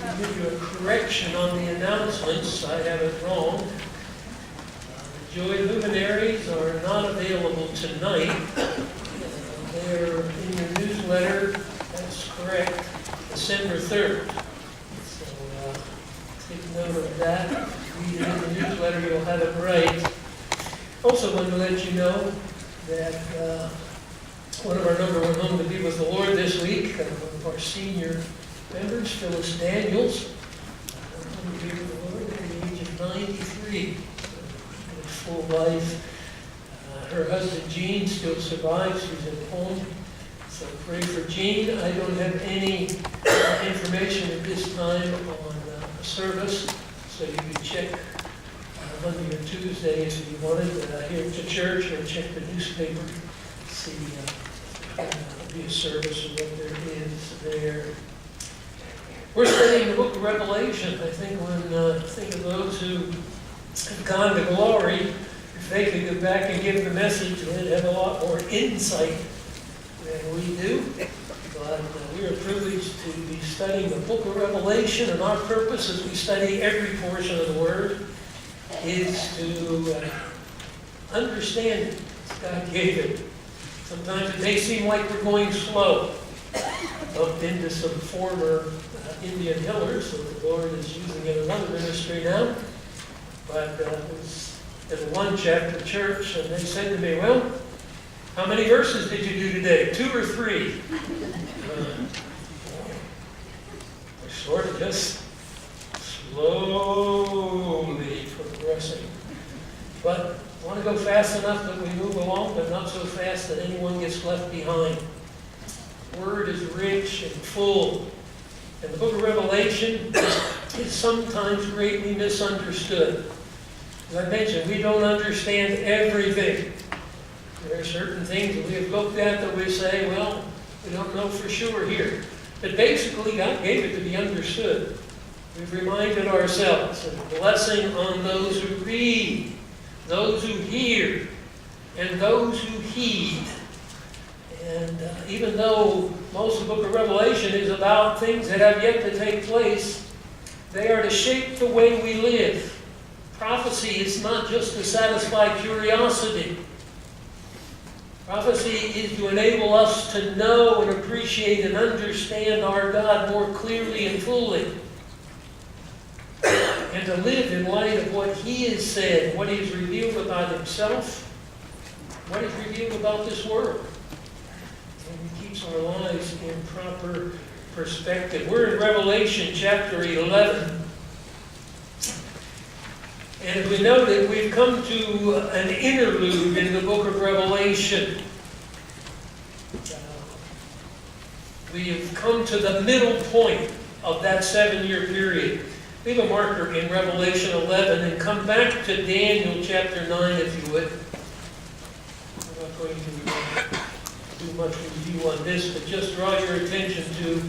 I'll give you a correction on the announcements. I have it wrong. The Joy Luminaries are not available tonight. They're in your newsletter. That's correct. December 3rd. So take note of that. Read it in the newsletter, you'll have it right. Also wanted to let you know that one of our number one home to be with the Lord this week, one of our senior members, Phyllis Daniels, home to be with the Lord at the age of 93, a full life. Her husband Gene still survives, he's at home, so pray for Gene. I don't have any information at this time on the service, so you can check Monday or Tuesday if you wanted here to church, or check the newspaper, see if be a service or what there is there. We're studying the book of Revelation. I think when think of those who have gone to glory, if they could go back and give the message, they'd have a lot more insight than we do. But we are privileged to be studying the book of Revelation, and our purpose as we study every portion of the Word is to understand it as God gave it. Sometimes it may seem like we're going slow. Bumped into some former Indian hillers, so the Lord is using it in another ministry now. But it was in one chapter church, and they said to me, well, how many verses did you do today? 2 or 3? We're sort of just slowly progressing. But I want to go fast enough that we move along, but not so fast that anyone gets left behind. The Word is rich and full. And the book of Revelation is sometimes greatly misunderstood. As I mentioned, we don't understand everything. There are certain things that we have looked at that we say, well, we don't know for sure here. But basically, God gave it to be understood. We've reminded ourselves of the blessing on those who read, those who hear, and those who heed. And even though most of the book of Revelation is about things that have yet to take place, they are to shape the way we live. Prophecy is not just to satisfy curiosity. Prophecy is to enable us to know and appreciate and understand our God more clearly and fully, and to live in light of what He has said, what He has revealed about Himself, what He has revealed about this world. And He keeps our lives in proper perspective. We're in Revelation chapter 11. And as we noted, we've come to an interlude in the book of Revelation. We have come to the middle point of that 7-year period. Leave a marker in Revelation 11 and come back to Daniel chapter 9 if you would. I'm not going to do much review on this, but just draw your attention to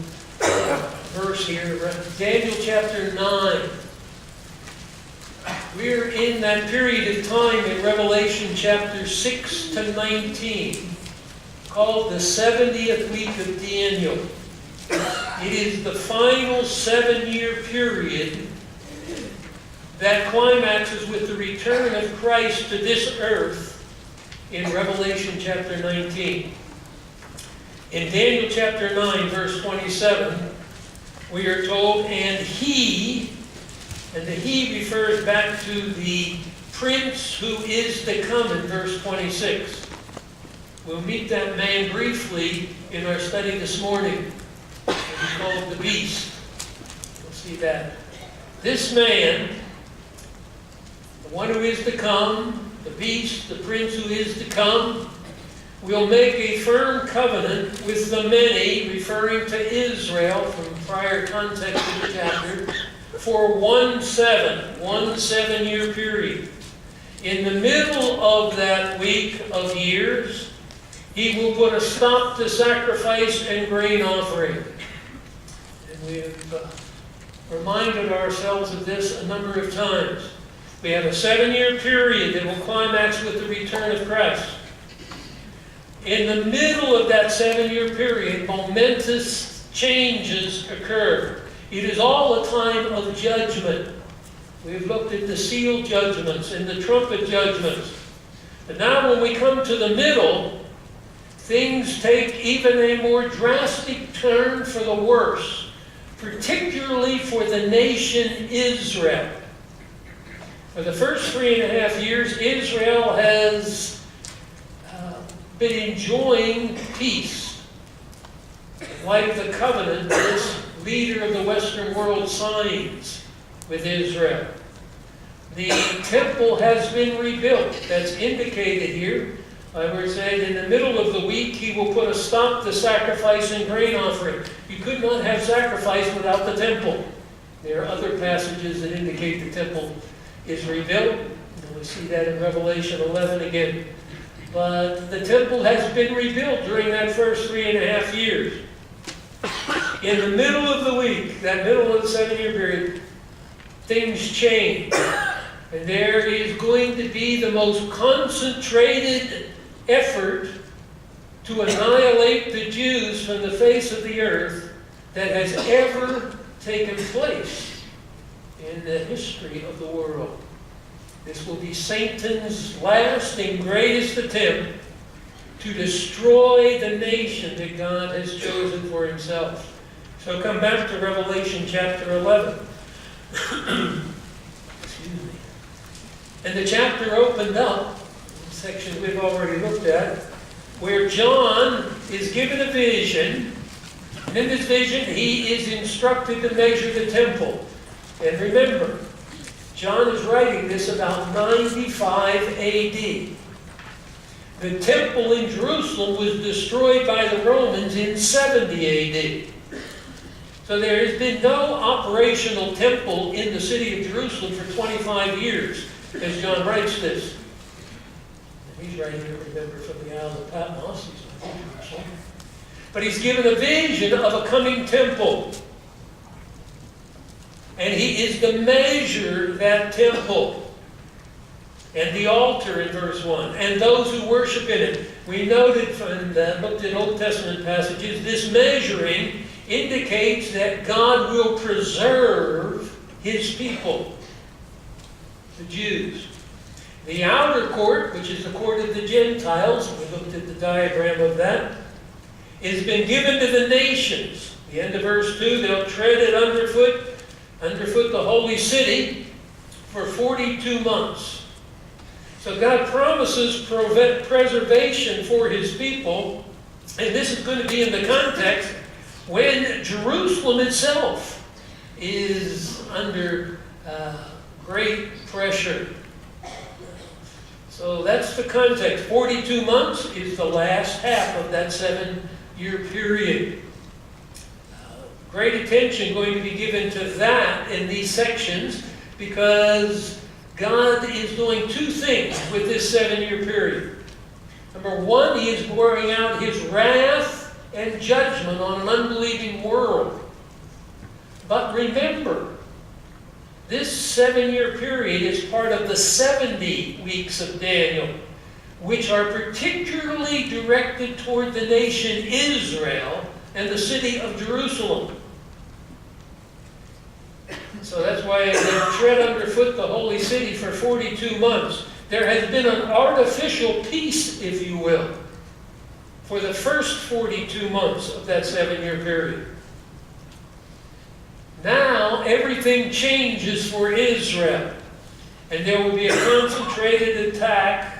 a verse here. Daniel chapter 9. We're in that period of time in Revelation chapter 6 to 19, called the 70th week of Daniel. It is the final 7-year period that climaxes with the return of Christ to this earth in Revelation chapter 19. In Daniel chapter 9, verse 27, we are told, and the He refers back to the Prince who is to come in verse 26. We'll meet that man briefly in our study this morning. He's called the Beast. We'll see that. This man, the one who is to come, the Beast, the Prince who is to come, will make a firm covenant with the many, referring to Israel from prior context of the chapter, for 1 7-year period. In the middle of that week of years, He will put a stop to sacrifice and grain offering. And we have reminded ourselves of this a number of times. We have a 7-year period that will climax with the return of Christ. In the middle of that 7-year period, momentous changes occur. It is all a time of judgment. We've looked at the seal judgments and the trumpet judgments. But now when we come to the middle, things take even a more drastic turn for the worse, particularly for the nation Israel. For the first 3.5 years, Israel has been enjoying peace, like the covenant this leader of the Western world signs with Israel. The temple has been rebuilt. That's indicated here. Where it said, in the middle of the week, he will put a stop to sacrifice and grain offering. You could not have sacrifice without the temple. There are other passages that indicate the temple is rebuilt. And we see that in Revelation 11 again. But the temple has been rebuilt during that first 3.5 years. In the middle of the week, that middle of the 7-year period, things change. And there is going to be the most concentrated effort to annihilate the Jews from the face of the earth that has ever taken place in the history of the world. This will be Satan's last and greatest attempt to destroy the nation that God has chosen for himself. So come back to Revelation chapter 11. Excuse me. And the chapter opened up, the section we've already looked at, where John is given a vision. And in this vision, he is instructed to measure the temple. And remember, John is writing this about 95 AD. The temple in Jerusalem was destroyed by the Romans in 70 AD. So there has been no operational temple in the city of Jerusalem for 25 years, as John writes this. And he's writing it, remember, from the Isle of Patmos. He's not in Jerusalem. But he's given a vision of a coming temple. And he is to measure that temple and the altar in verse 1, and those who worship in it. We noted and looked at Old Testament passages, this measuring indicates that God will preserve his people, the Jews. The outer court, which is the court of the Gentiles, we looked at the diagram of that, has been given to the nations. The end of verse 2, they'll tread it underfoot the holy city for 42 months. So God promises preservation for his people, and this is going to be in the context when Jerusalem itself is under great pressure. So that's the context. 42 months is the last half of that 7-year period. Great attention going to be given to that in these sections because God is doing two things with this 7-year period. Number one, he is pouring out his wrath and judgment on an unbelieving world. But remember, this 7-year period is part of the 70 weeks of Daniel, which are particularly directed toward the nation Israel and the city of Jerusalem. So that's why they tread underfoot the holy city for 42 months. There has been an artificial peace, if you will, for the first 42 months of that 7-year period. Now everything changes for Israel, and there will be a concentrated attack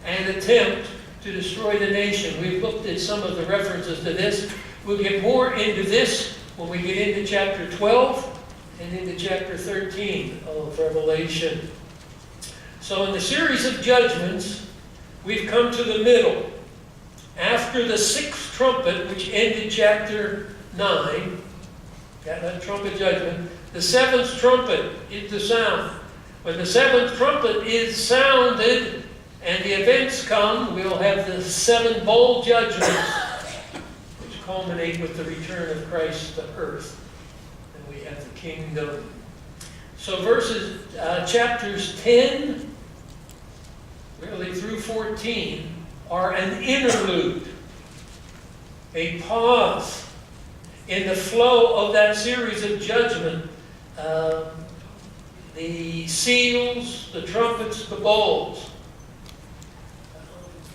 and attempt to destroy the nation. We've looked at some of the references to this. We'll get more into this when we get into chapter 12 and into chapter 13 of Revelation. So in the series of judgments, we've come to the middle. After the 6th trumpet, which ended chapter 9, that trumpet judgment, the 7th trumpet is the sound. When the 7th trumpet is sounded and the events come, we'll have the 7 bowl judgments, which culminate with the return of Christ to earth. And we have the kingdom. So chapters 10, really through 14, are an interlude, a pause in the flow of that series of judgment, the seals, the trumpets, the bowls,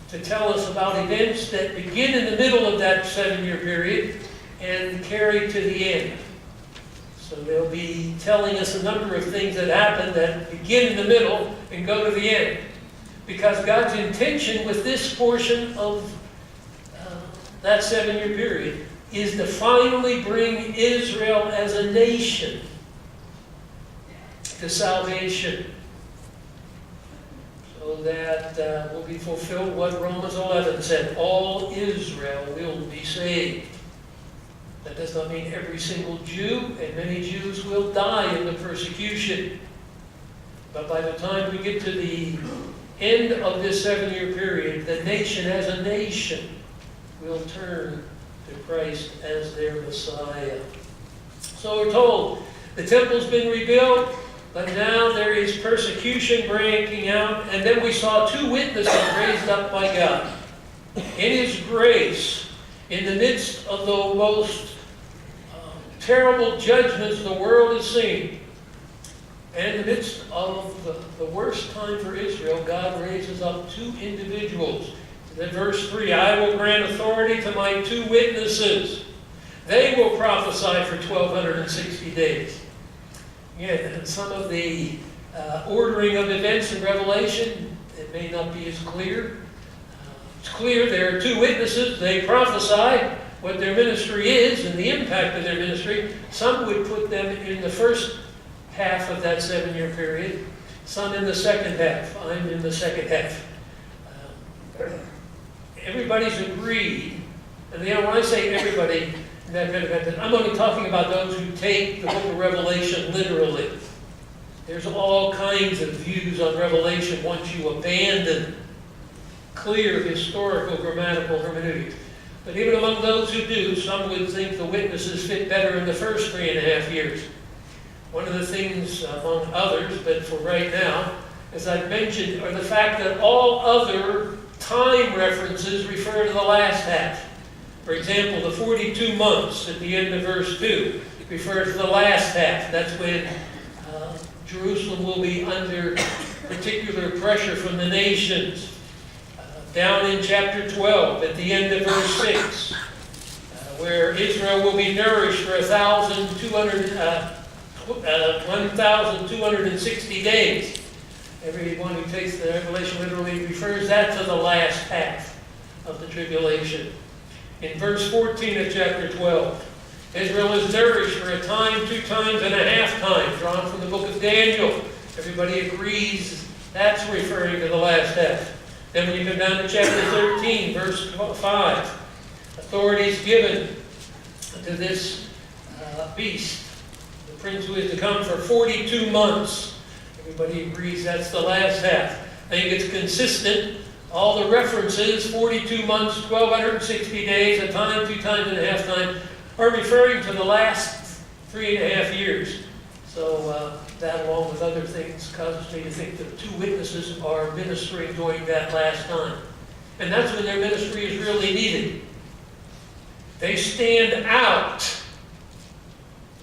to tell us about events that begin in the middle of that 7-year period and carry to the end. So they'll be telling us a number of things that happen that begin in the middle and go to the end. Because God's intention with this portion of that 7-year period is to finally bring Israel as a nation to salvation, so that will be fulfilled what Romans 11 said, all Israel will be saved. That does not mean every single Jew, and many Jews will die in the persecution. But by the time we get to the end of this 7-year period, the nation as a nation will turn to Christ as their Messiah. So we're told the temple's been rebuilt, but now there is persecution breaking out. And then we saw 2 witnesses raised up by God. In His grace, in the midst of the most terrible judgments the world has seen, and in the midst of the worst time for Israel, God raises up 2 individuals. In verse 3, I will grant authority to my 2 witnesses. They will prophesy for 1,260 days. Again, and some of the ordering of events in Revelation, it may not be as clear. It's clear there are 2 witnesses. They prophesy what their ministry is and the impact of their ministry. Some would put them in the first half of that 7-year period, some in the second half. I'm in the second half. Everybody's agreed, and when I say everybody, I'm only talking about those who take the book of Revelation literally. There's all kinds of views on Revelation once you abandon clear historical grammatical hermeneutics. But even among those who do, some would think the witnesses fit better in the first 3.5 years. One of the things, among others, but for right now, as I've mentioned, are the fact that all other time references refer to the last half. For example, the 42 months at the end of verse 2 refer to the last half. That's when Jerusalem will be under particular pressure from the nations. Down in chapter 12, at the end of verse 6, where Israel will be nourished for 1,260 days. Everyone who takes the Revelation literally refers that to the last half of the tribulation. In verse 14 of chapter 12, Israel is nourished for a time, 2 times, and a half time, drawn from the book of Daniel. Everybody agrees that's referring to the last half. Then when you come down to chapter 13, verse 5, authority is given to this beast, the prince who is to come, for 42 months. Everybody agrees that's the last half. I think it's consistent. All the references, 42 months, 1,260 days, a time, 2 times, and a half time, are referring to the last 3.5 years. So that, along with other things, causes me to think that 2 witnesses are ministering during that last time. And that's when their ministry is really needed. They stand out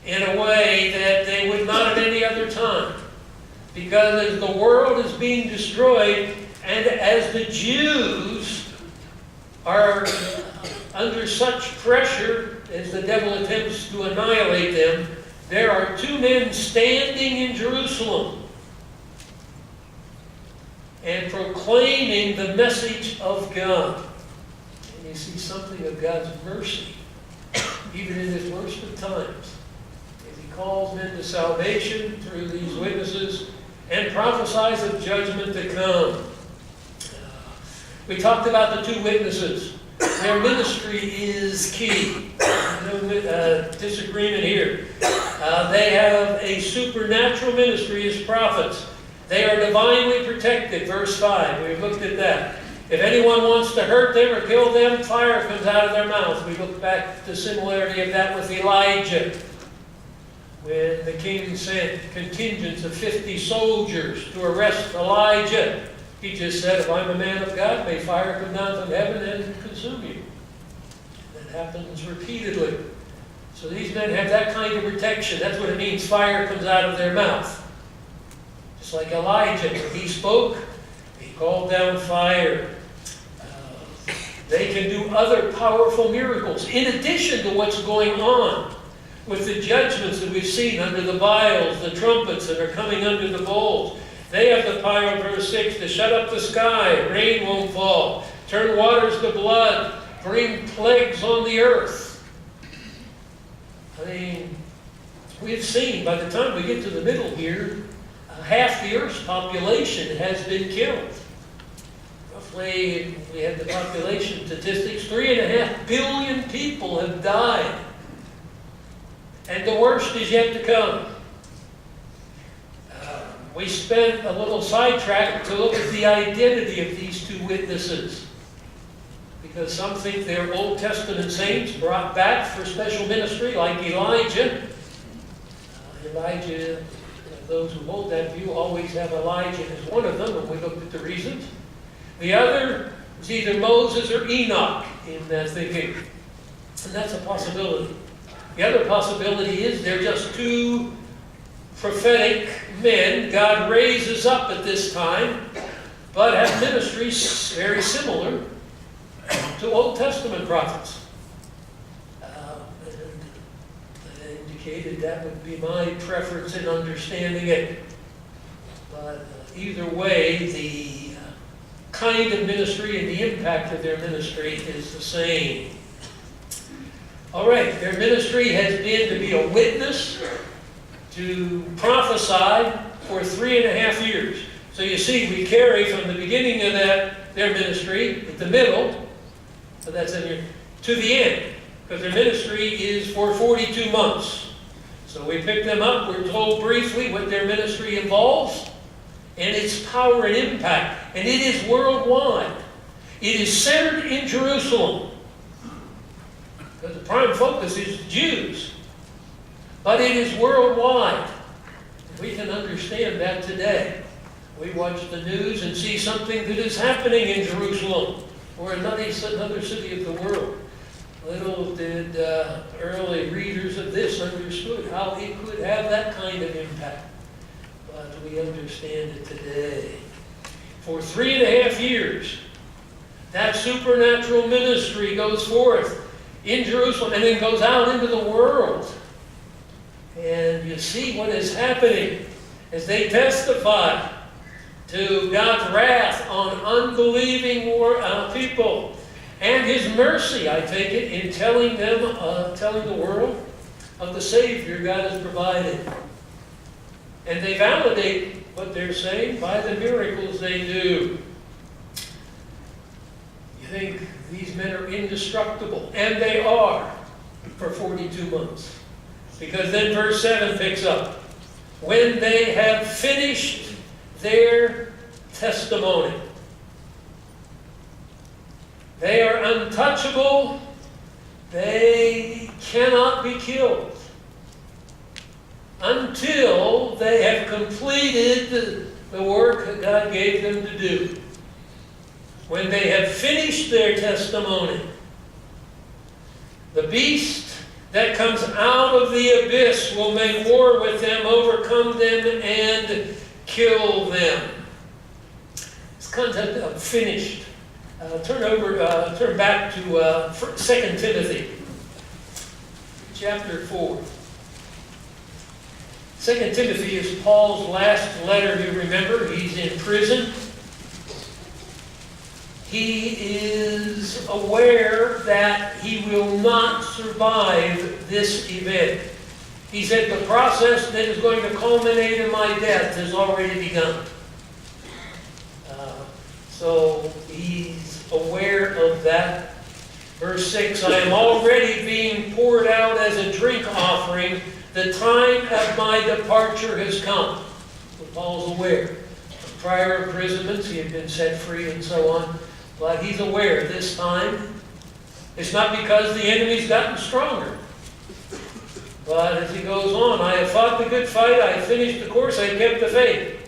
in a way that they would not at any other time. Because as the world is being destroyed, and as the Jews are under such pressure as the devil attempts to annihilate them, there are 2 men standing in Jerusalem and proclaiming the message of God. And you see something of God's mercy, even in this worst of times, as He calls men to salvation through these witnesses and prophesies of judgment to come. We talked about the 2 witnesses. Their ministry is key. No disagreement here. They have a supernatural ministry as prophets. They are divinely protected, verse 5. We've looked at that. If anyone wants to hurt them or kill them, fire comes out of their mouth. We look back at the similarity of that with Elijah, when the king sent contingents of 50 soldiers to arrest Elijah. He just said, if I'm a man of God, may fire come down from heaven and consume you. That happens repeatedly. So these men have that kind of protection. That's what it means, fire comes out of their mouth. Just like Elijah, when he spoke, he called down fire. They can do other powerful miracles, in addition to what's going on with the judgments that we've seen under the vials, the trumpets that are coming under the bowls. They have the power, verse 6, to shut up the sky, rain won't fall, turn waters to blood, bring plagues on the earth. I mean, we've seen, by the time we get to the middle here, half the Earth's population has been killed. Roughly, we have the population statistics, 3.5 billion people have died. And the worst is yet to come. We spent a little sidetrack to look at the identity of these two witnesses. Because some think they're Old Testament saints brought back for special ministry, like Elijah. Those who hold that view always have Elijah as one of them, and we looked at the reasons. The other is either Moses or Enoch in that thinking. And that's a possibility. The other possibility is they're just two prophetic men God raises up at this time, but have ministries very similar to Old Testament prophets. And indicated that would be my preference in understanding it. But either way, the kind of ministry and the impact of their ministry is the same. All right, their ministry has been to be a witness, to prophesy for 3.5 years. So you see, we carry from the beginning of their ministry, at the middle, so that's in here, to the end, because their ministry is for 42 months. So we pick them up, we're told briefly what their ministry involves, and its power and impact. And it is worldwide. It is centered in Jerusalem, because the prime focus is Jews. But it is worldwide. We can understand that today. We watch the news and see something that is happening in Jerusalem or another city of the world. Little did early readers of this understood how it could have that kind of impact. But we understand it today. For 3.5 years, that supernatural ministry goes forth in Jerusalem and then goes out into the world. And you see what is happening as they testify to God's wrath on unbelieving people and His mercy, I take it, in telling the world of the Savior God has provided. And they validate what they're saying by the miracles they do. You think these men are indestructible, and they are for 42 months. Because then verse 7 picks up. When they have finished their testimony. They are untouchable. They cannot be killed until they have completed the work that God gave them to do. When they have finished their testimony, the beast that comes out of the abyss will make war with them, overcome them, and kill them. This concept of finished. Turn back to 2 Timothy, chapter 4. 2 Timothy is Paul's last letter, you remember. He's in prison. He is aware that he will not survive this event. He said, the process that is going to culminate in my death has already begun. So he's aware of that. Verse 6, I am already being poured out as a drink offering. The time of my departure has come. So Paul's aware. From prior imprisonments, he had been set free and so on. But he's aware this time. It's not because the enemy's gotten stronger. But as he goes on, I have fought the good fight, I have finished the course, I have kept the faith.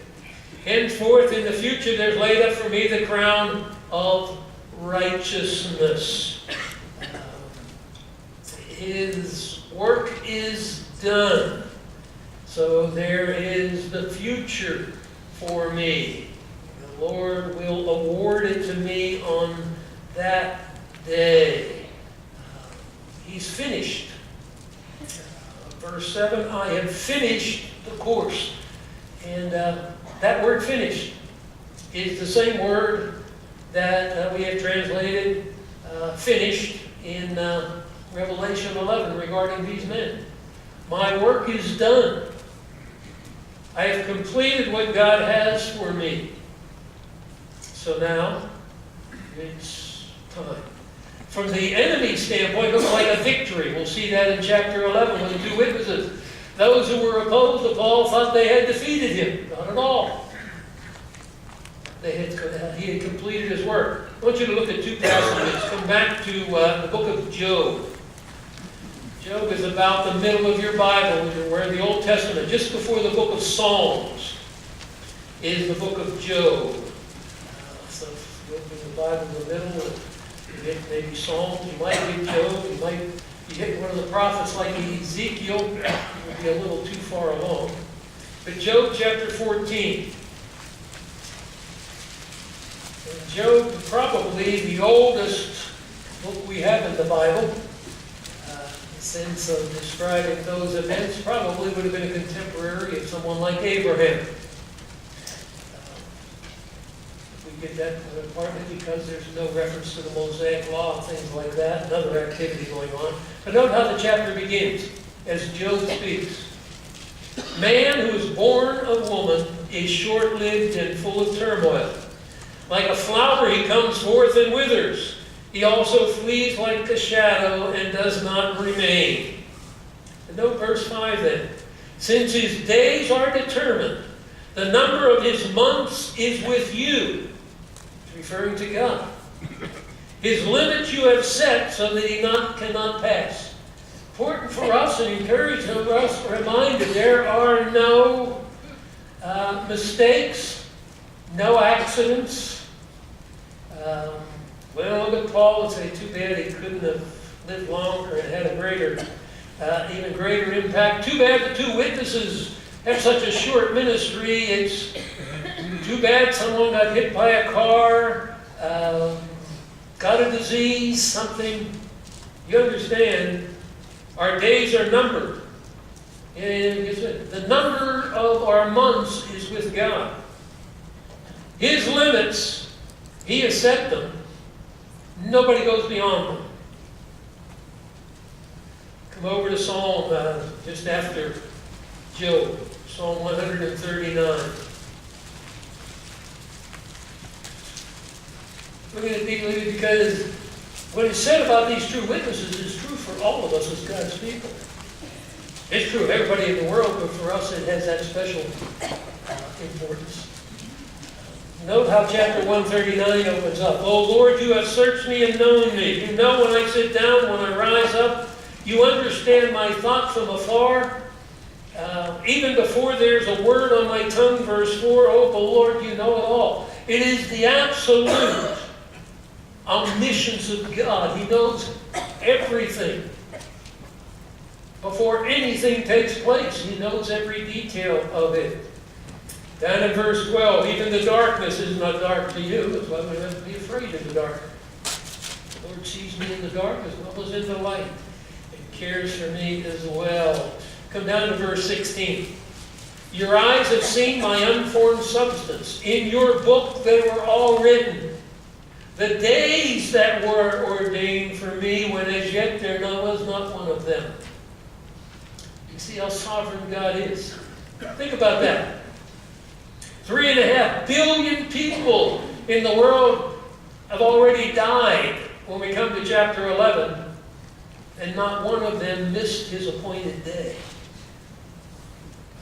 Henceforth in the future there's laid up for me the crown of righteousness. His work is done. So there is the future for me. The Lord will award it to me on that day. He's finished. Verse 7, I have finished the course. And that word finished is the same word that we have translated finished in Revelation 11 regarding these men. My work is done. I have completed what God has for me. So now, it's time. From the enemy's standpoint, it looks like a victory. We'll see that in chapter 11 with the two witnesses. Those who were opposed to Paul thought they had defeated him. Not at all. He had completed his work. I want you to look at two passages. Come back to the book of Job. Job is about the middle of your Bible, where the Old Testament, just before the book of Psalms, is the book of Job. So if you open the Bible in the middle, you hit maybe Psalms, you might hit Job, you hit one of the prophets like Ezekiel, you'll be a little too far along. But Job chapter 14. And Job, probably the oldest book we have in the Bible. Sense of describing those events, probably would have been a contemporary of someone like Abraham. We get that partly because there's no reference to the Mosaic Law and things like that, another activity going on. But note how the chapter begins, as Job speaks. Man who is born of woman is short-lived and full of turmoil. Like a flower he comes forth and withers. He also flees like a shadow and does not remain. And note verse 5 then. Since his days are determined, the number of his months is with you. It's referring to God. His limits you have set so that he cannot pass. Important for us and encouraging for us, reminded there are no mistakes, no accidents. Well, look at Paul and say, too bad he couldn't have lived longer and had a greater, even greater impact. Too bad the two witnesses have such a short ministry. It's too bad someone got hit by a car, got a disease, something. You understand, our days are numbered. And the number of our months is with God. His limits, he has set them. Nobody goes beyond them. Come over to Psalm just after Job, Psalm 139. Look at it deeply because what is said about these true witnesses is true for all of us as God's people. It's true of everybody in the world, but for us it has that special importance. Note how chapter 139 opens up. O Lord, you have searched me and known me. You know when I sit down, when I rise up. You understand my thought from afar. Even before there's a word on my tongue, verse 4, oh, the Lord, you know it all. It is the absolute omniscience of God. He knows everything. Before anything takes place, he knows every detail of it. Down in verse 12, even the darkness is not dark to you. That's why we have to be afraid of the dark. The Lord sees me in the dark as well as in the light, and cares for me as well. Come down to verse 16. Your eyes have seen my unformed substance. In your book they were all written. The days that were ordained for me, when as yet there was not one of them. You see how sovereign God is. Think about that. 3.5 billion people in the world have already died when we come to chapter 11, and not one of them missed his appointed day.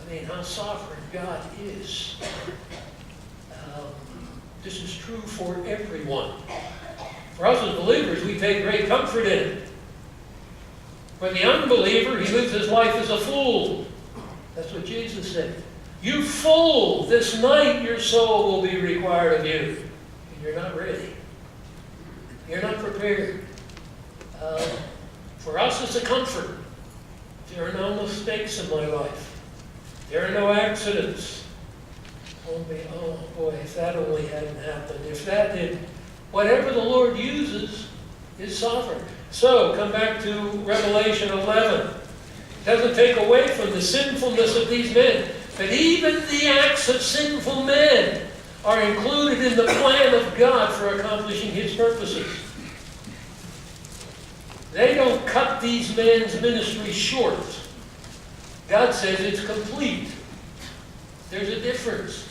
I mean, how sovereign God is. This is true for everyone. For us as believers, we take great comfort in it. For the unbeliever, he lives his life as a fool. That's what Jesus said. You fool, this night your soul will be required of you. And you're not ready. You're not prepared. For us, it's a comfort. There are no mistakes in my life. There are no accidents. Oh boy, if that only hadn't happened. If that did, whatever the Lord uses is sovereign. So, come back to Revelation 11. It doesn't take away from the sinfulness of these men. But even the acts of sinful men are included in the plan of God for accomplishing His purposes. They don't cut these men's ministry short. God says it's complete. There's a difference.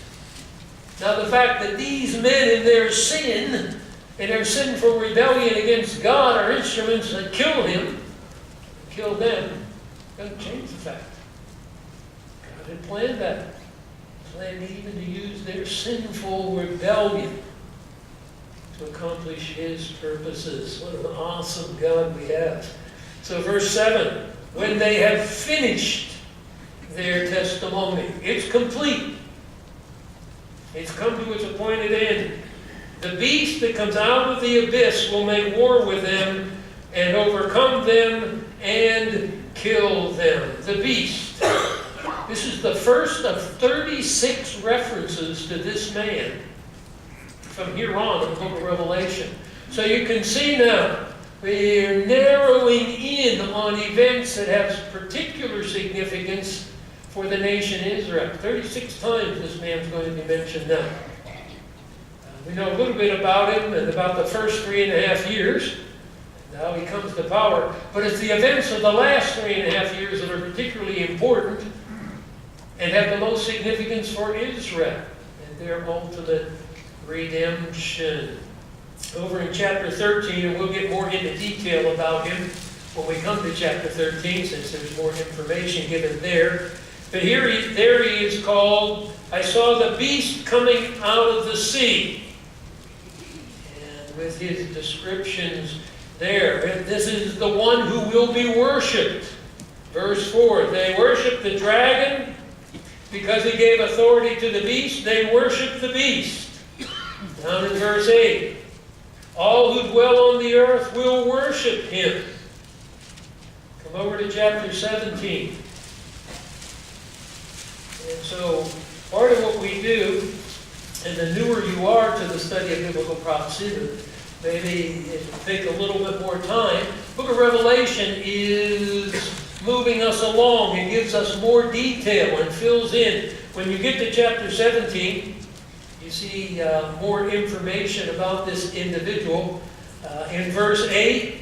Now the fact that these men in their sin, in their sinful rebellion against God, are instruments that kill Him, kill them, doesn't change the fact. God had planned that. Planned even to use their sinful rebellion to accomplish His purposes. What an awesome God we have. So verse 7, when they have finished their testimony, it's complete. It's come to its appointed end. The beast that comes out of the abyss will make war with them and overcome them and kill them. The beast. This is the first of 36 references to this man from here on in the book of Revelation. So you can see now, we're narrowing in on events that have particular significance for the nation Israel. 36 times this man's going to be mentioned now. We know a little bit about him and about the first 3.5 years, and how he comes to power. But it's the events of the last 3.5 years that are particularly important and have the most significance for Israel and their ultimate redemption. Over in chapter 13, and we'll get more into detail about him when we come to chapter 13, since there's more information given there. But there he is called, I saw the beast coming out of the sea. And with his descriptions there, and this is the one who will be worshipped. Verse 4, they worship the dragon because he gave authority to the beast. They worship the beast. Down in verse 8, all who dwell on the earth will worship him. Come over to chapter 17. And so, part of what we do, and the newer you are to the study of biblical prophecy, maybe it will take a little bit more time. The book of Revelation is moving us along and gives us more detail and fills in. When you get to chapter 17, you see more information about this individual. In verse 8,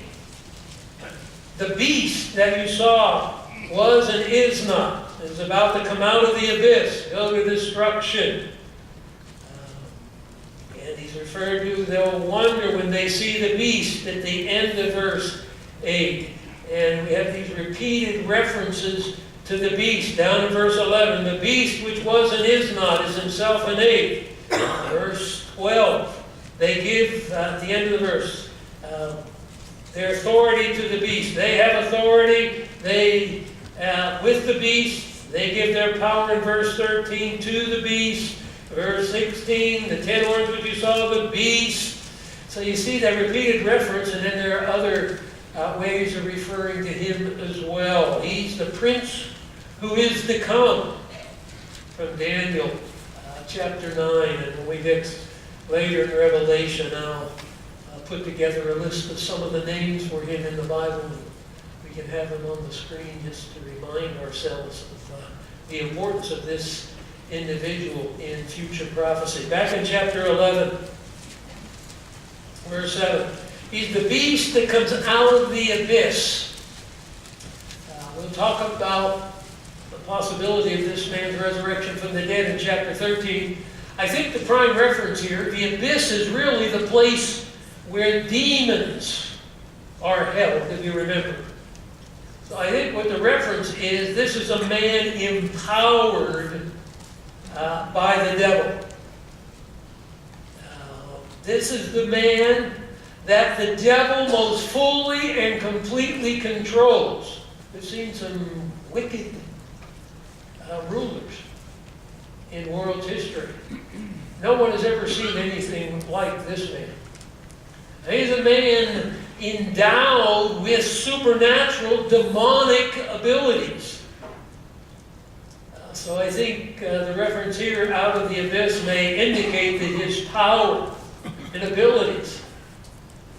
the beast that you saw was and is not. Is about to come out of the abyss, go to destruction. And he's referred to, they'll wonder when they see the beast at the end of verse 8. And we have these repeated references to the beast. Down in verse 11, the beast which was and is not is himself an ape. Verse 12, they give, at the end of the verse, their authority to the beast. They have authority, with the beast. They give their power in verse 13 to the beast. Verse 16, the 10 horns which you saw, the beast. So you see that repeated reference, and then there are other ways of referring to him as well. He's the prince who is to come, from Daniel chapter 9. And when we get later in Revelation, I'll put together a list of some of the names for him in the Bible. We can have them on the screen just to remind ourselves of the importance of this individual in future prophecy. Back in chapter 11, verse 7. He's the beast that comes out of the abyss. We'll talk about the possibility of this man's resurrection from the dead in chapter 13. I think the prime reference here, the abyss, is really the place where demons are held, if you remember. So I think what the reference is, this is a man empowered by the devil. This is the man that the devil most fully and completely controls. We've seen some wicked rulers in world history. No one has ever seen anything like this man. He's a man endowed with supernatural demonic abilities. So I think the reference here, out of the abyss, may indicate that his power and abilities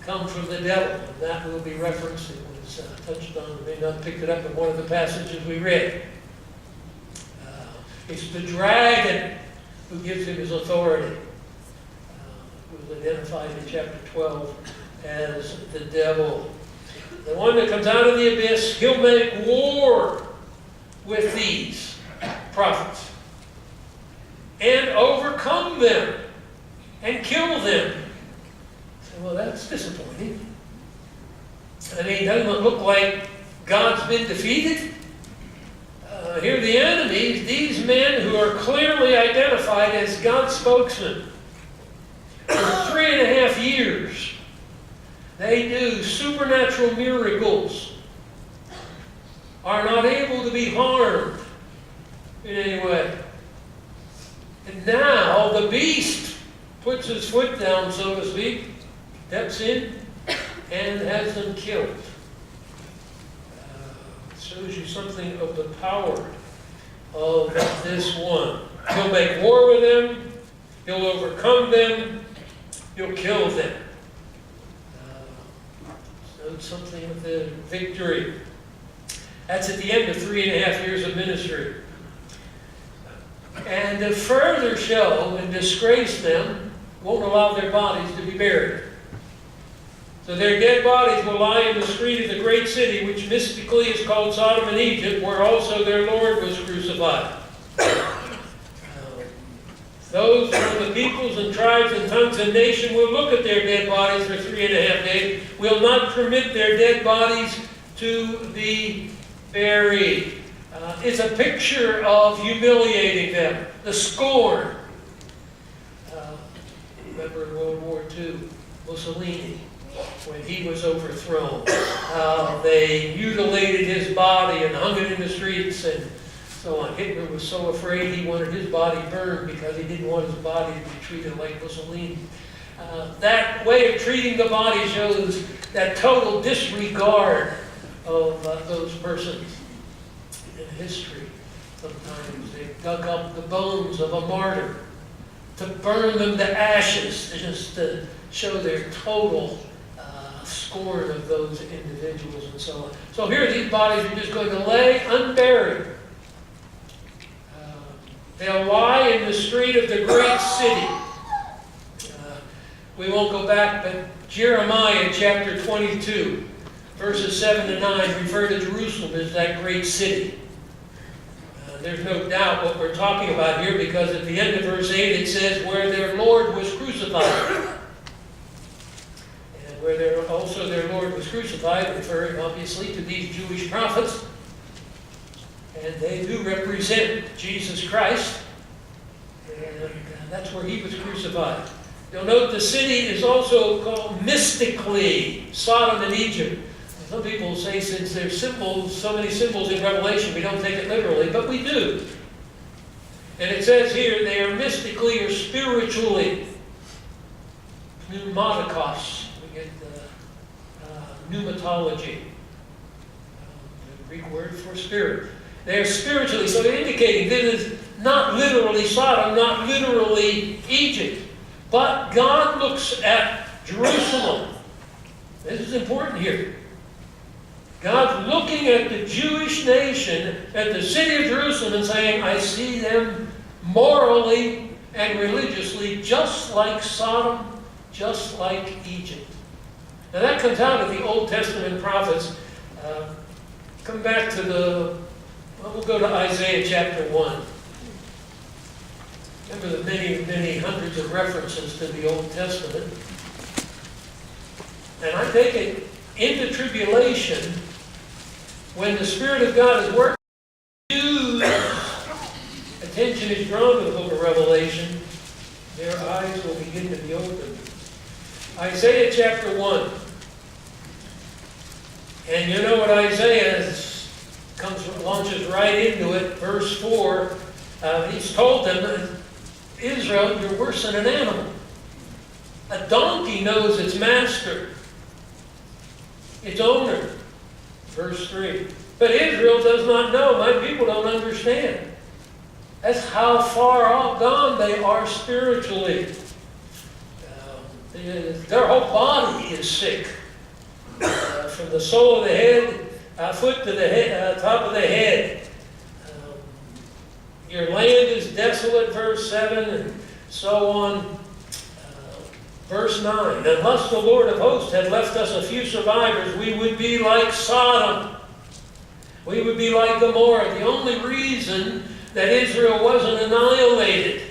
come from the devil. And that will be referenced. It was touched on. We may not have picked it up in one of the passages we read. It's the dragon who gives him his authority. It was identified in chapter 12 as the devil. The one that comes out of the abyss, he'll make war with these prophets and overcome them and kill them. So, well, that's disappointing. I mean, doesn't it look like God's been defeated? Here are the enemies, these men who are clearly identified as God's spokesmen. For 3.5 years, they do supernatural miracles, are not able to be harmed in any way. And now the beast puts his foot down, so to speak, steps in, and has them killed. Shows you something of the power of this one. He'll make war with them, he'll overcome them, he'll kill them. So it's something of the victory. That's at the end of 3.5 years of ministry. And to further show and disgrace them, won't allow their bodies to be buried. So their dead bodies will lie in the street of the great city, which mystically is called Sodom and Egypt, where also their Lord was crucified. Those from the peoples and tribes and tongues and nations will look at their dead bodies for 3.5 days, will not permit their dead bodies to be buried. It's a picture of humiliating them, the scorn. Remember in World War II, Mussolini, when he was overthrown, they mutilated his body and hung it in the streets and so on. Hitler was so afraid he wanted his body burned because he didn't want his body to be treated like Mussolini. That way of treating the body shows that total disregard of those persons in history. Sometimes they dug up the bones of a martyr to burn them to ashes, just to show their total scorn of those individuals and so on. So here these bodies are just going to lay unburied. They'll lie in the street of the great city. We won't go back, but Jeremiah chapter 22, verses 7 to 9 refer to Jerusalem as that great city. There's no doubt what we're talking about here, because at the end of verse 8 it says, where their Lord was crucified. And where their Lord was crucified, referring obviously to these Jewish prophets. And they do represent Jesus Christ. And that's where he was crucified. You'll note the city is also called mystically Sodom and Egypt. Some people say since there's symbols, so many symbols in Revelation, we don't take it literally, but we do. And it says here they are mystically or spiritually. Pneumatikos, we get pneumatology, the Greek word for spirit. They are spiritually, so they're indicating this is not literally Sodom, not literally Egypt, but God looks at Jerusalem. This is important here. God's looking at the Jewish nation, at the city of Jerusalem, and saying, I see them morally and religiously just like Sodom, just like Egypt. Now that comes out of the Old Testament prophets. Come back to we'll go to Isaiah chapter 1. Remember the many, many hundreds of references to the Old Testament. And I take it in the tribulation, when the Spirit of God is working, Jews' attention is drawn to the book of Revelation, their eyes will begin to be opened. Isaiah chapter 1. And you know what Isaiah launches right into it, verse 4. He's told them, Israel, you're worse than an animal. A donkey knows its master. its owner. Verse 3. But Israel does not know. My people don't understand. That's how far off gone they are spiritually. Their whole body is sick. From the sole of the head, foot to the head, top of the head. Your land is desolate, verse 7, and so on. Verse 9. Unless the Lord of hosts had left us a few survivors, we would be like Sodom. We would be like Gomorrah. The only reason that Israel wasn't annihilated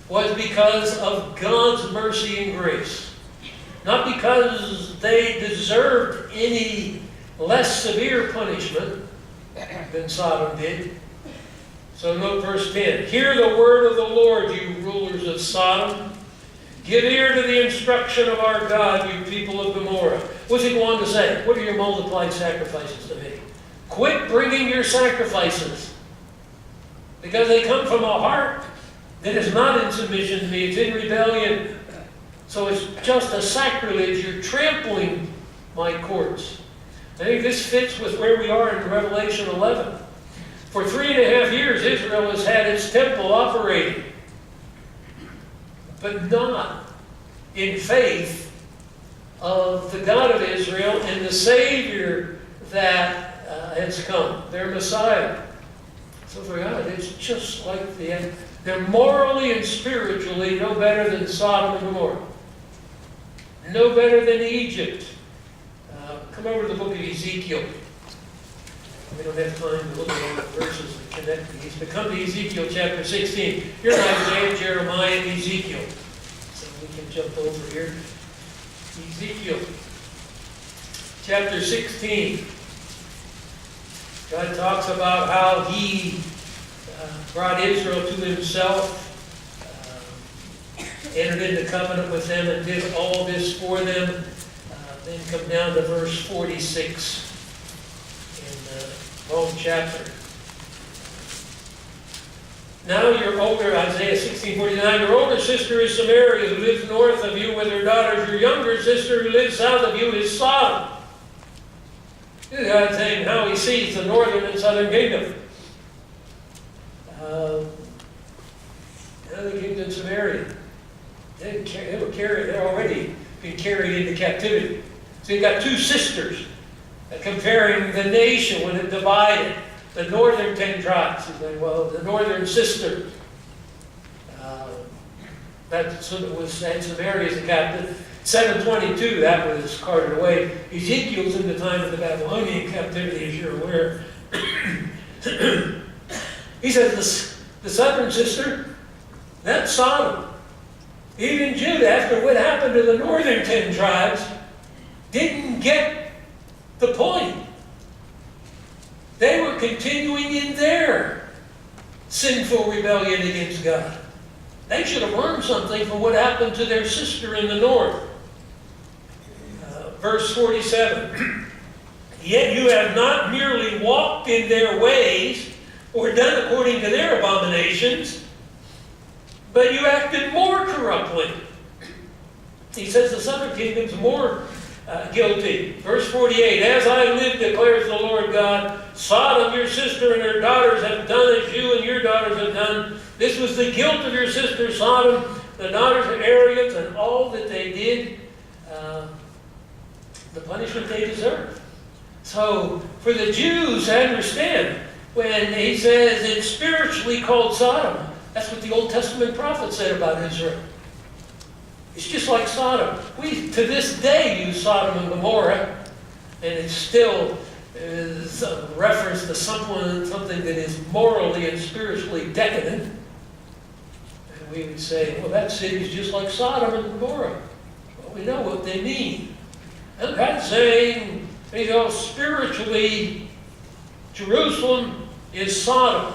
was because of God's mercy and grace. Not because they deserved any less severe punishment than Sodom did. So note verse 10. Hear the word of the Lord, you rulers of Sodom. Give ear to the instruction of our God, you people of Gomorrah. What's he go on to say? What are your multiplied sacrifices to me? Quit bringing your sacrifices. Because they come from a heart that is not in submission to me. It's in rebellion. So it's just a sacrilege. You're trampling my courts. I think this fits with where we are in Revelation 11. For 3.5 years, Israel has had its temple operating, but not in faith of the God of Israel and the Savior that has come, their Messiah. So for God, it's just like they're morally and spiritually no better than Sodom and Gomorrah. No better than Egypt. Come over to the book of Ezekiel. We don't have time to look at all the verses that connect these, but come to Ezekiel chapter 16. You're in Isaiah, Jeremiah, and Ezekiel. So we can jump over here. Ezekiel chapter 16. God talks about how he brought Israel to himself, entered into covenant with them, and did all this for them. Then come down to verse 46 in the whole chapter. Now your older, Isaiah 16:49, your older sister is Samaria, who lives north of you with her daughters. Your younger sister, who lives south of you, is Sodom. This is God saying how he sees the northern and southern kingdom. The kingdom of Samaria. They're already been carried into captivity. So you've got two sisters comparing the nation when it divided. The northern 10 tribes. Well, the northern sister. That was Samaria as a captive. 722, that was carted away. Ezekiel's in the time of the Babylonian captivity, as you're aware. He says the southern sister, that's Sodom. Even Judah, after what happened to the northern 10 tribes, didn't get the point. They were continuing in their sinful rebellion against God. They should have learned something from what happened to their sister in the north. Verse 47. Yet you have not merely walked in their ways or done according to their abominations, but you acted more corruptly. He says the southern kingdom's more guilty. Verse 48, as I live, declares the Lord God, Sodom, your sister, and her daughters have done as you and your daughters have done. This was the guilt of your sister Sodom, the daughters of Arians, and all that they did, the punishment they deserved. So, for the Jews, I understand, when he says it's spiritually called Sodom, that's what the Old Testament prophet said about Israel. It's just like Sodom. We, to this day, use Sodom and Gomorrah, and it still is a reference to something that is morally and spiritually decadent. And we would say, well, that city is just like Sodom and Gomorrah. Well, we know what they mean. And God's saying, spiritually, Jerusalem is Sodom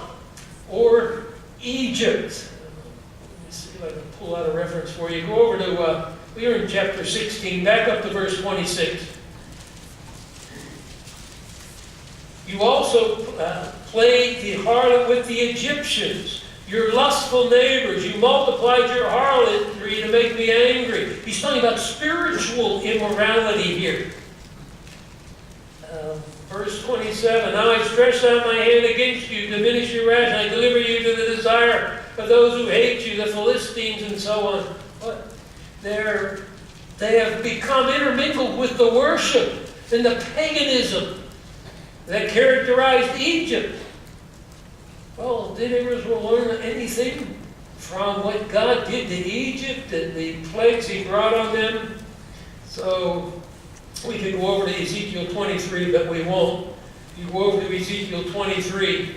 or Egypt. Let me see if I can pull out a reference for you. Go over to, we are in chapter 16, back up to verse 26. You also played the harlot with the Egyptians, your lustful neighbors. You multiplied your harlotry to make me angry. He's talking about spiritual immorality here. Verse 27, now I stretch out my hand against you, diminish your wrath, and I deliver you to the desire of those who hate you, the Philistines, and so on. But they have become intermingled with the worship and the paganism that characterized Egypt. Well, did Israel learn anything from what God did to Egypt and the plagues He brought on them? So we could go over to Ezekiel 23, but we won't. If you go over to Ezekiel 23,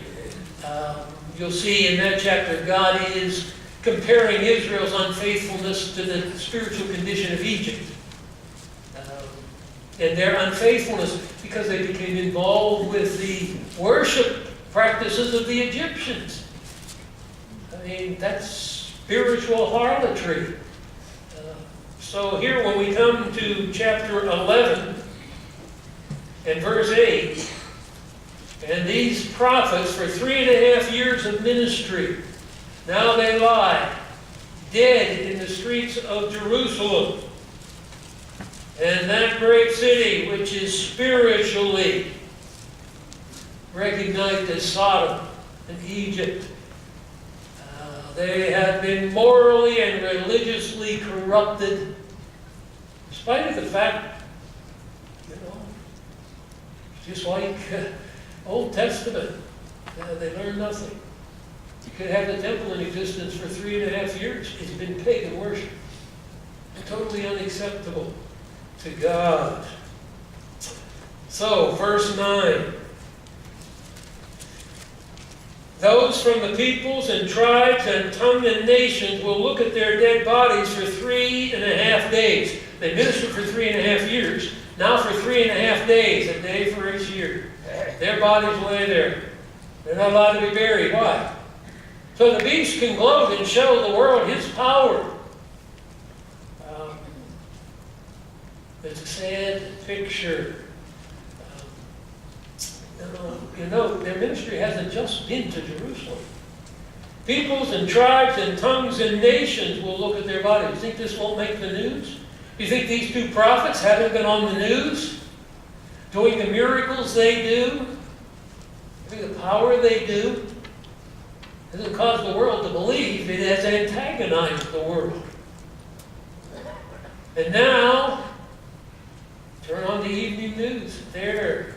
you'll see in that chapter God is comparing Israel's unfaithfulness to the spiritual condition of Egypt. And their unfaithfulness because they became involved with the worship practices of the Egyptians. I mean, that's spiritual harlotry. So here when we come to chapter 11 and verse 8, and these prophets for 3.5 years of ministry, now they lie dead in the streets of Jerusalem. And that great city, which is spiritually recognized as Sodom and Egypt, they have been morally and religiously corrupted, in spite of the fact, just like Old Testament, they learned nothing. You could have the temple in existence for 3.5 years. It's been pagan worship. Totally unacceptable to God. So, verse 9. Those from the peoples and tribes and tongue and nations will look at their dead bodies for 3.5 days. They ministered for 3.5 years. Now for 3.5 days, a day for each year. Their bodies lay there. They're not allowed to be buried. Why? So the beast can gloat and show the world his power. It's a sad picture. Their ministry hasn't just been to Jerusalem. Peoples and tribes and tongues and nations will look at their bodies. You think this won't make the news? You think these two prophets haven't been on the news? Doing the miracles they do? Doing the power they do? It doesn't cause the world to believe. It has antagonized the world. And now, turn on the evening news. There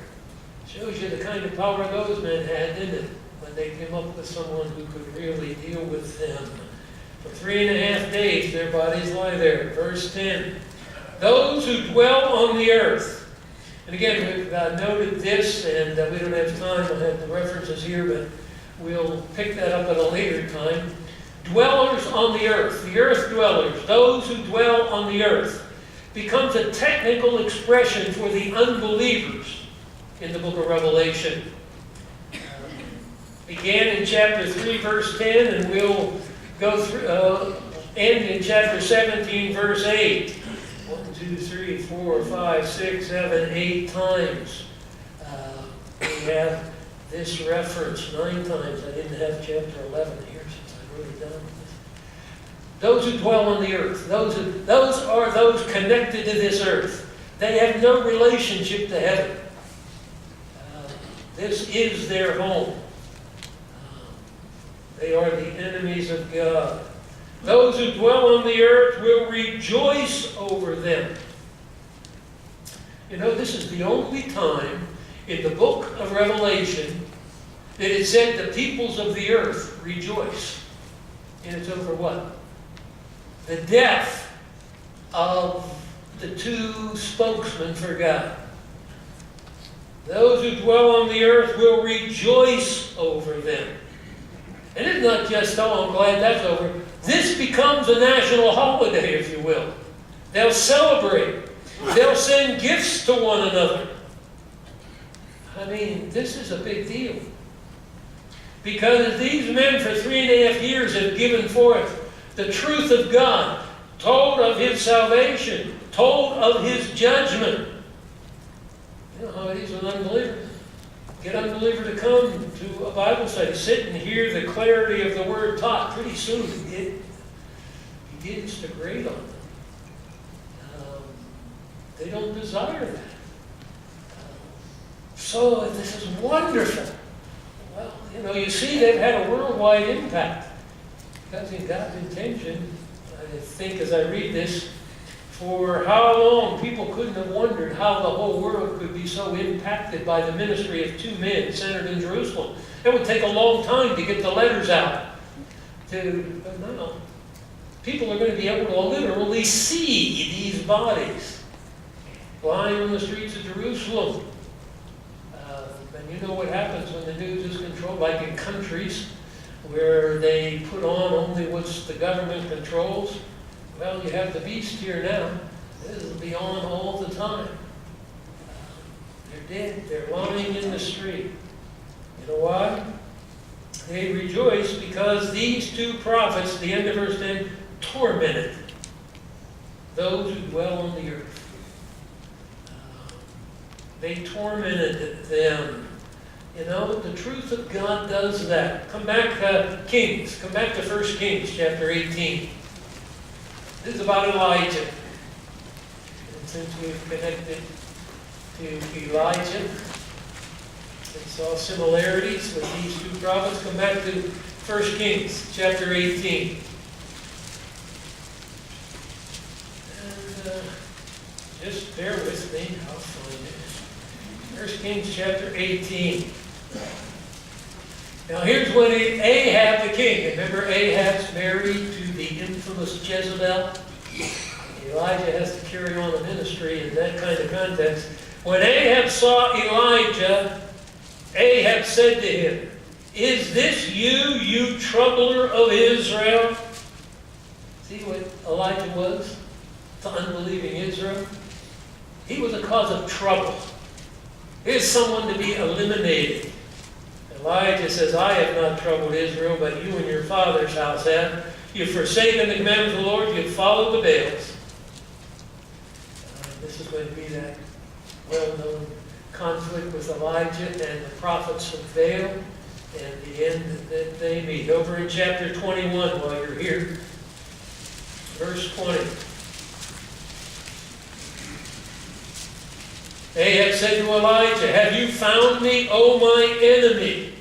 shows you the kind of power those men had, didn't it? When they came up with someone who could really deal with them. For 3.5 days, their bodies lie there. Verse 10. Those who dwell on the earth. And again, we've noted this, and we don't have time. I'll have the references here, but we'll pick that up at a later time. Dwellers on the earth dwellers, those who dwell on the earth, becomes a technical expression for the unbelievers in the book of Revelation. Began in chapter 3, verse 10, and we'll go through, end in chapter 17, verse 8. 1, 2, 3, 4, 5, 6, 7, 8 times. We have this reference 9 times. I didn't have chapter 11 here since I wrote it down. Those who dwell on the earth, those are those connected to this earth. They have no relationship to heaven. This is their home. They are the enemies of God. Those who dwell on the earth will rejoice over them. This is the only time in the book of Revelation that it said the peoples of the earth rejoice. And it's over what? The death of the 2 spokesmen for God. Those who dwell on the earth will rejoice over them. And it's not just, oh, I'm glad that's over. This becomes a national holiday, if you will. They'll celebrate. They'll send gifts to one another. I mean, this is a big deal. Because these men for 3.5 years have given forth the truth of God, told of His salvation, told of His judgment. You know how it is with unbelievers. Get unbeliever to come to a Bible study, sit and hear the clarity of the Word taught. Pretty soon he begins to grate on them. They don't desire that. So this is wonderful. Well, you see they've had a worldwide impact. Because in God's intention, I think as I read this, for how long people couldn't have wondered how the whole world could be so impacted by the ministry of two men centered in Jerusalem. It would take a long time to get the letters out. But no, people are going to be able to literally see these bodies lying on the streets of Jerusalem. And you know what happens when the news is controlled, like in countries where they put on only what the government controls. Well, you have the beast here now. This will be on all the time. They're dead. They're lying in the street. You know why? They rejoice because these two prophets, the end of verse 10, tormented those who dwell on the earth. They tormented them. The truth of God does that. Come back to Kings. Come back to 1 Kings chapter 18. This is about Elijah. And since we've connected to Elijah and saw similarities with these two prophets, come back to 1 Kings chapter 18. And just bear with me, I'll find it. 1 Kings chapter 18. Now here's when Ahab the king, remember Ahab's married to the infamous Jezebel? Elijah has to carry on a ministry in that kind of context. When Ahab saw Elijah, Ahab said to him, "Is this you, you troubler of Israel?" See what Elijah was to unbelieving Israel? He was a cause of trouble. Here's someone to be eliminated. Elijah says, "I have not troubled Israel, but you and your father's house have. You've forsaken the commandments of the Lord, you've followed the Baals." This is going to be that well-known conflict with Elijah and the prophets of Baal, and the end that they meet. Over in chapter 21, while you're here, verse 20. Ahab said to Elijah, "Have you found me, O my enemy?"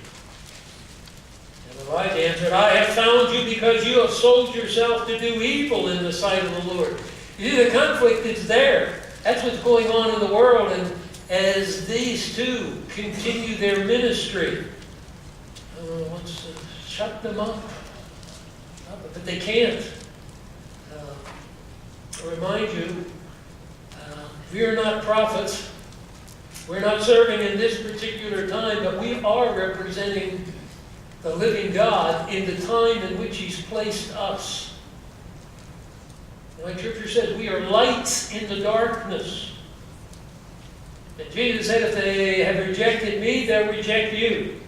And Elijah answered, "I have found you because you have sold yourself to do evil in the sight of the Lord." You see, the conflict is there. That's what's going on in the world. And as these two continue their ministry, wants to shut them up. But they can't. I remind you, we are not prophets. We're not serving in this particular time, but we are representing the living God in the time in which He's placed us. Like Scripture says, we are lights in the darkness. And Jesus said, if they have rejected me, they'll reject you.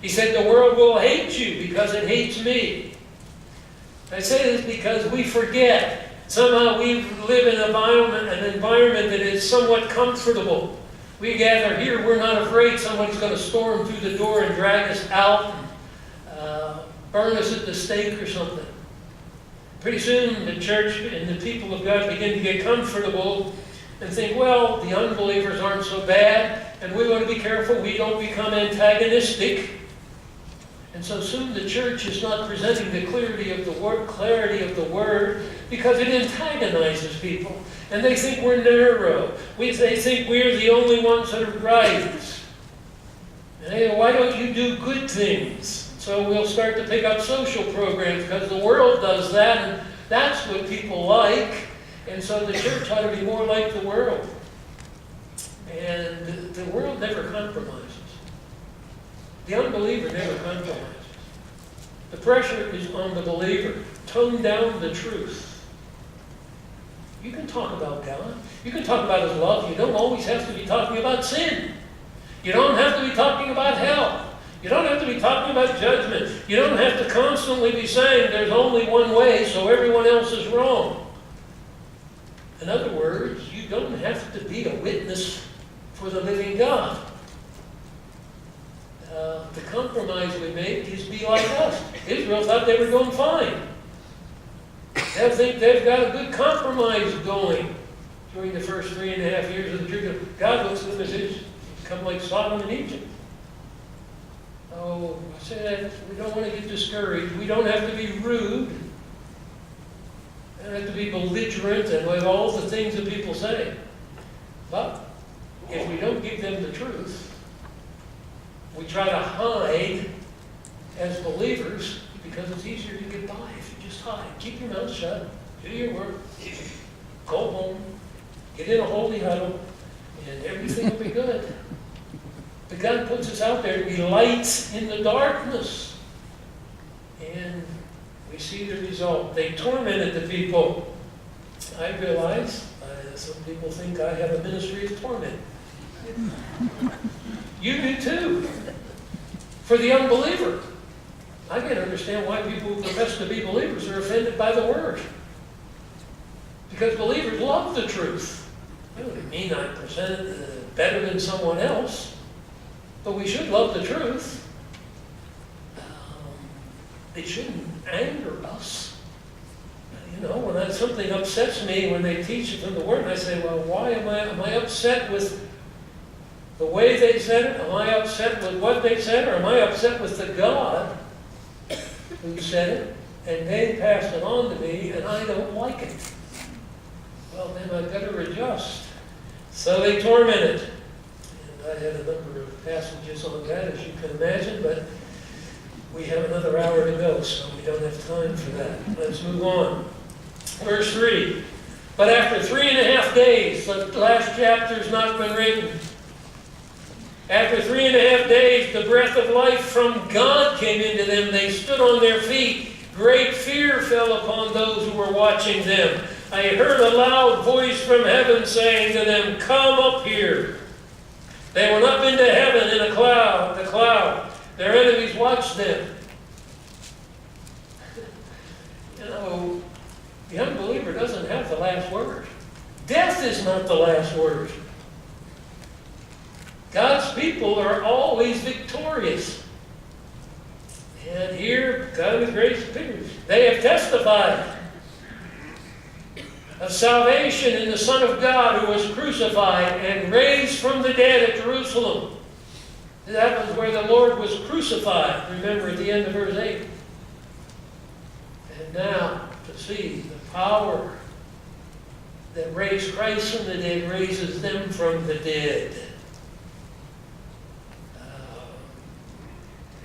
He said, the world will hate you because it hates me. I say this because we forget. Somehow we live in an environment that is somewhat comfortable. We gather here, we're not afraid somebody's going to storm through the door and drag us out and burn us at the stake or something. Pretty soon the church and the people of God begin to get comfortable and think, well, the unbelievers aren't so bad, and we want to be careful we don't become antagonistic. And so soon the church is not presenting the clarity of the word because it antagonizes people. And they think we're narrow. They think we're the only ones that are right. And hey, why don't you do good things? So we'll start to pick up social programs because the world does that, and that's what people like. And so the church ought to be more like the world. And the world never compromises. The unbeliever never compromises. The pressure is on the believer. Tone down the truth. You can talk about God. You can talk about His love. You don't always have to be talking about sin. You don't have to be talking about hell. You don't have to be talking about judgment. You don't have to constantly be saying there's only one way, so everyone else is wrong. In other words, you don't have to be a witness for the living God. The compromise we make is be like us. Israel thought they were going fine. They think they've got a good compromise going during the first 3.5 years of the church. God looks at them as His become like Sodom and Egypt. Oh, I said we don't want to get discouraged. We don't have to be rude. We don't have to be belligerent and with all the things that people say. But if we don't give them the truth, we try to hide as believers because it's easier to get by if you just hide. Keep your mouth shut. Do your work. Go home. Get in a holy huddle. And everything will be good. But God puts us out there to be lights in the darkness. And we see the result. They tormented the people. I realize some people think I have a ministry of torment. You do too. For the unbeliever. I can understand why people who profess to be believers are offended by the word. Because believers love the truth. It doesn't mean I present it better than someone else. But we should love the truth. It shouldn't anger us. You know, when something upsets me when they teach it from the Word, I say, well, why am I upset with the way they said it? Am I upset with what they said? Or am I upset with the God who said it? And they passed it on to me, and I don't like it. Well, then I've got to adjust. So they tormented. I had a number of passages on that, as you can imagine, but we have another hour to go, so we don't have time for that. Let's move on. Verse 3. But after 3.5 days, the last chapter's not been written. After 3.5 days, the breath of life from God came into them. They stood on their feet. Great fear fell upon those who were watching them. I heard a loud voice from heaven saying to them, "Come up here." They went up into heaven in a cloud, the cloud. Their enemies watched them. You know, the unbeliever doesn't have the last word. Death is not the last word. God's people are always victorious. And here, God with grace appears. They have testified of salvation in the Son of God who was crucified and raised from the dead at Jerusalem. That was where the Lord was crucified. Remember at the end of verse 8. And now to see the power that raised Christ from the dead raises them from the dead.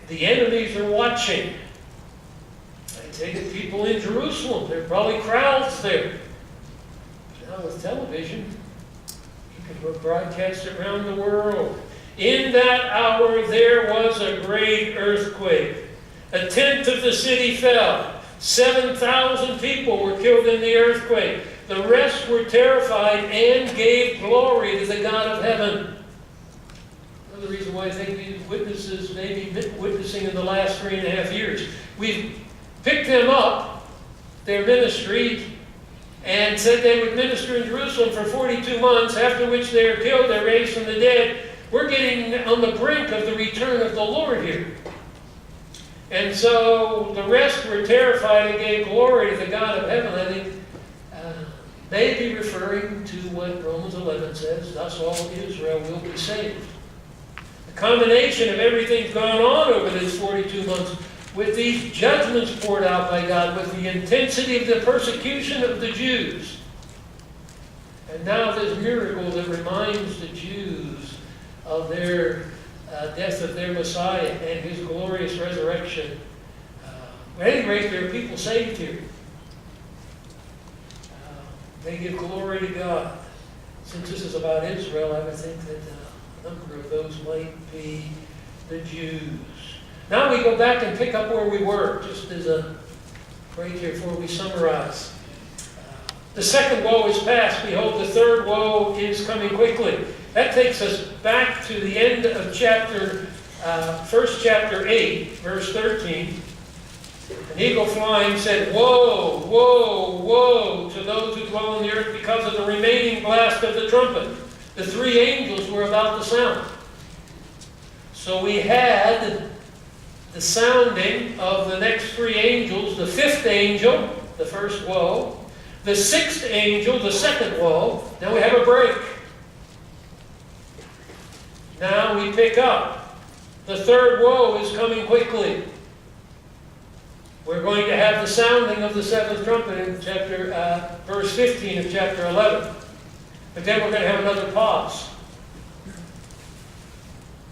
The enemies are watching. I take it people in Jerusalem. There are probably crowds there. Now with television, you can broadcast it around the world. In that hour there was a great earthquake. A tenth of the city fell. 7,000 people were killed in the earthquake. The rest were terrified and gave glory to the God of heaven. Another reason why I think these witnesses may be witnessing in the last 3.5 years. We've picked them up, their ministry, and said they would minister in Jerusalem for 42 months, after which they are killed, they're raised from the dead. We're getting on the brink of the return of the Lord here. And so the rest were terrified and gave glory to the God of heaven. I think may be referring to what Romans 11 says, thus all Israel will be saved. The combination of everything's gone on over this 42 months with these judgments poured out by God, with the intensity of the persecution of the Jews. And now this miracle that reminds the Jews of their death of their Messiah and his glorious resurrection. At any rate, there are people saved here. They give glory to God. Since this is about Israel, I would think that a number of those might be the Jews. Now we go back and pick up where we were, just as a break here before we summarize. The second woe is past. Behold, the third woe is coming quickly. That takes us back to the end of first chapter 8, verse 13. An eagle flying said, "Woe, woe, woe to those who dwell on the earth because of the remaining blast of the trumpet." The 3 angels were about to sound. So we had the sounding of the next 3 angels, the 5th angel, the first woe, the 6th angel, the second woe. Then we have a break. Now we pick up. The third woe is coming quickly. We're going to have the sounding of the seventh trumpet in verse 15 of chapter 11. But then we're going to have another pause.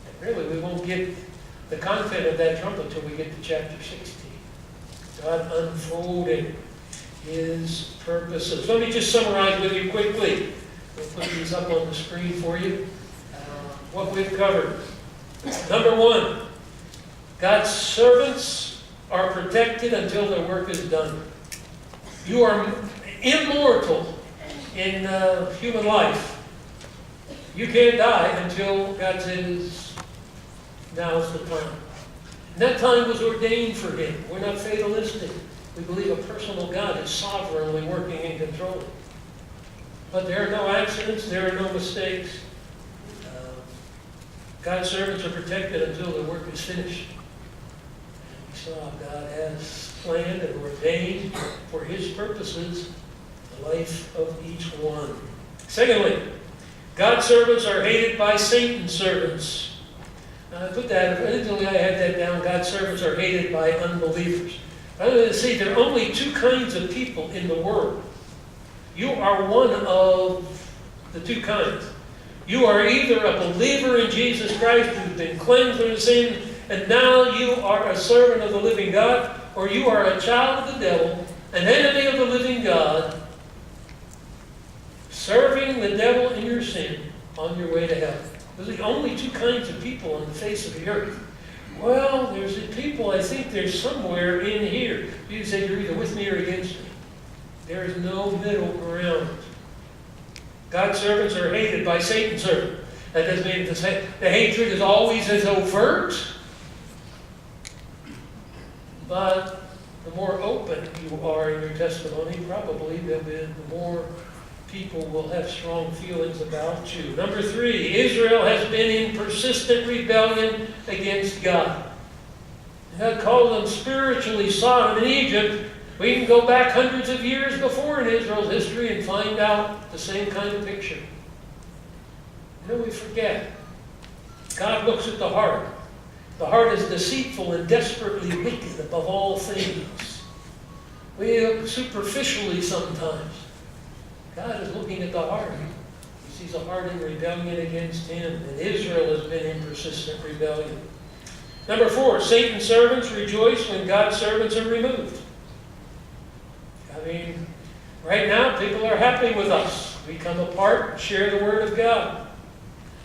And really, we won't get the content of that trumpet until we get to chapter 16. God unfolding His purposes. Let me just summarize with you quickly. We'll put these up on the screen for you. What we've covered. Number one, God's servants are protected until their work is done. You are immortal in human life. You can't die until God says, now's the time. And that time was ordained for Him. We're not fatalistic. We believe a personal God is sovereignly working and controlling. But there are no accidents, there are no mistakes. God's servants are protected until the work is finished. And we saw God has planned and ordained for His purposes the life of each one. Secondly, God's servants are hated by Satan's servants. Now, I put that, originally I had that down, God's servants are hated by unbelievers. I'm going to see there are only two kinds of people in the world. You are one of the two kinds. You are either a believer in Jesus Christ who's been cleansed from sin, and now you are a servant of the living God, or you are a child of the devil, an enemy of the living God, serving the devil in your sin on your way to hell. Those are the only two kinds of people on the face of the earth. Well, there's people, I think there's somewhere in here. You say you're either with me or against me. There is no middle ground. God's servants are hated by Satan's servants. That doesn't mean the hatred is always as overt. But the more open you are in your testimony, probably the more people will have strong feelings about you. Number three, Israel has been in persistent rebellion against God. God called them spiritually Sodom and Egypt. We can go back hundreds of years before in Israel's history and find out the same kind of picture. You know, we forget. God looks at the heart. The heart is deceitful and desperately wicked above all things. We look superficially sometimes. God is looking at the heart. He sees a heart in rebellion against Him. And Israel has been in persistent rebellion. Number four, Satan's servants rejoice when God's servants are removed. I mean, right now people are happy with us. We come apart and share the Word of God.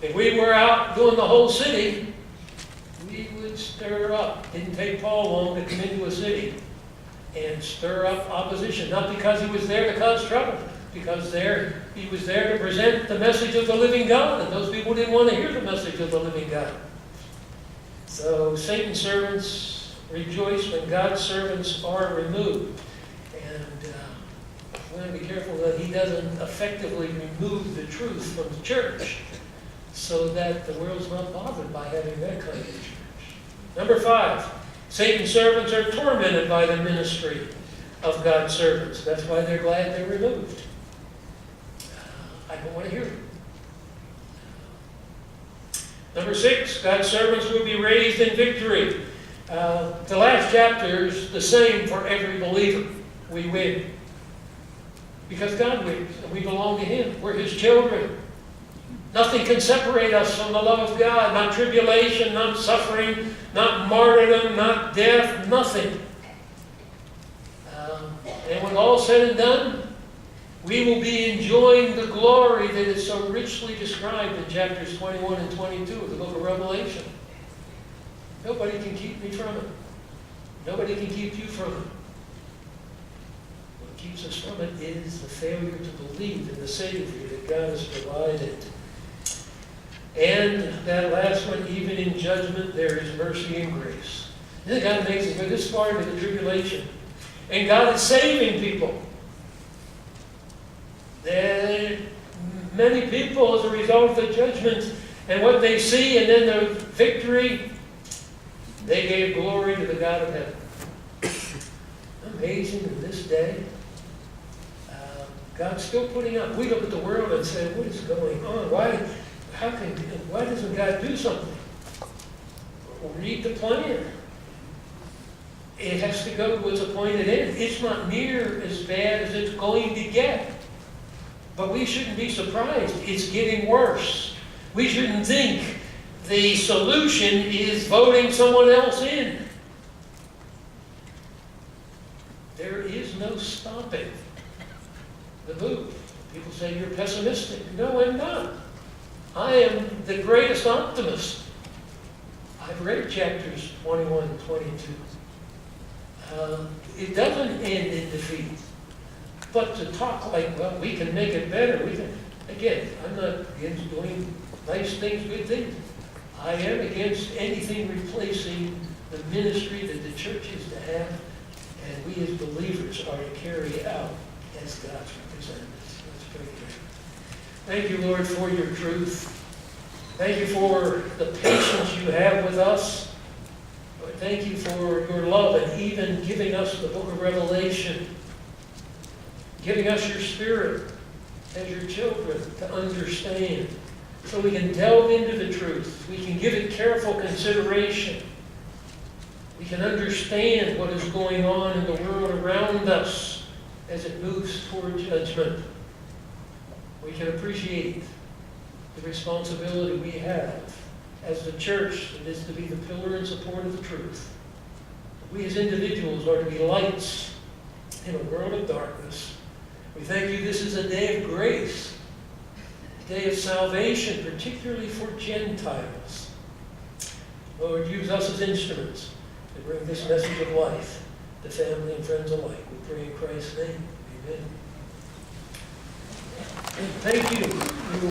If we were out doing the whole city, we would stir up. It didn't take Paul long to come into a city and stir up opposition. Not because he was there to cause trouble, because he was there to present the message of the living God, and those people didn't want to hear the message of the living God. So Satan's servants rejoice when God's servants are removed. And we want to be careful that He doesn't effectively remove the truth from the church so that the world's not bothered by having that kind of church. Number five, Satan's servants are tormented by the ministry of God's servants. That's why they're glad they're removed. I don't want to hear them. Number six, God's servants will be raised in victory. The last chapter is the same for every believer. We win. Because God wins, and we belong to Him. We're His children. Nothing can separate us from the love of God. Not tribulation, not suffering, not martyrdom, not death, nothing. And when all's said and done, we will be enjoying the glory that is so richly described in chapters 21 and 22 of the book of Revelation. Nobody can keep me from it. Nobody can keep you from it. What keeps us from it is the failure to believe in the Savior that God has provided. And that last one, even in judgment, there is mercy and grace. Isn't God amazing? We're this far into the tribulation. And God is saving people. Many people, as a result of the judgment and what they see and then the victory, they gave glory to the God of heaven. Amazing in this day. God's still putting up. We look at the world and say, what is going on? Why? why doesn't God do something? Well, read the plan. It has to go to its appointed end. It's not near as bad as it's going to get. But we shouldn't be surprised. It's getting worse. We shouldn't think the solution is voting someone else in. There is no stopping the move. People say you're pessimistic. No, I'm not. I am the greatest optimist. I've read chapters 21 and 22. It doesn't end in defeat. But to talk like, well, we can make it better. Again, I'm not against doing nice things, good things. I am against anything replacing the ministry that the church is to have, and we as believers are to carry out as God's representatives. Let's pray together. Thank you, Lord, for your truth. Thank you for the patience you have with us. Lord, thank you for your love and even giving us the book of Revelation, giving us your Spirit as your children to understand, so we can delve into the truth. We can give it careful consideration. We can understand what is going on in the world around us as it moves toward judgment. We can appreciate the responsibility we have as the church that is to be the pillar and support of the truth. We as individuals are to be lights in a world of darkness. We thank you this is a day of grace, a day of salvation, particularly for Gentiles. Lord, use us as instruments to bring this message of life to family and friends alike. We pray in Christ's name. Amen. Thank you.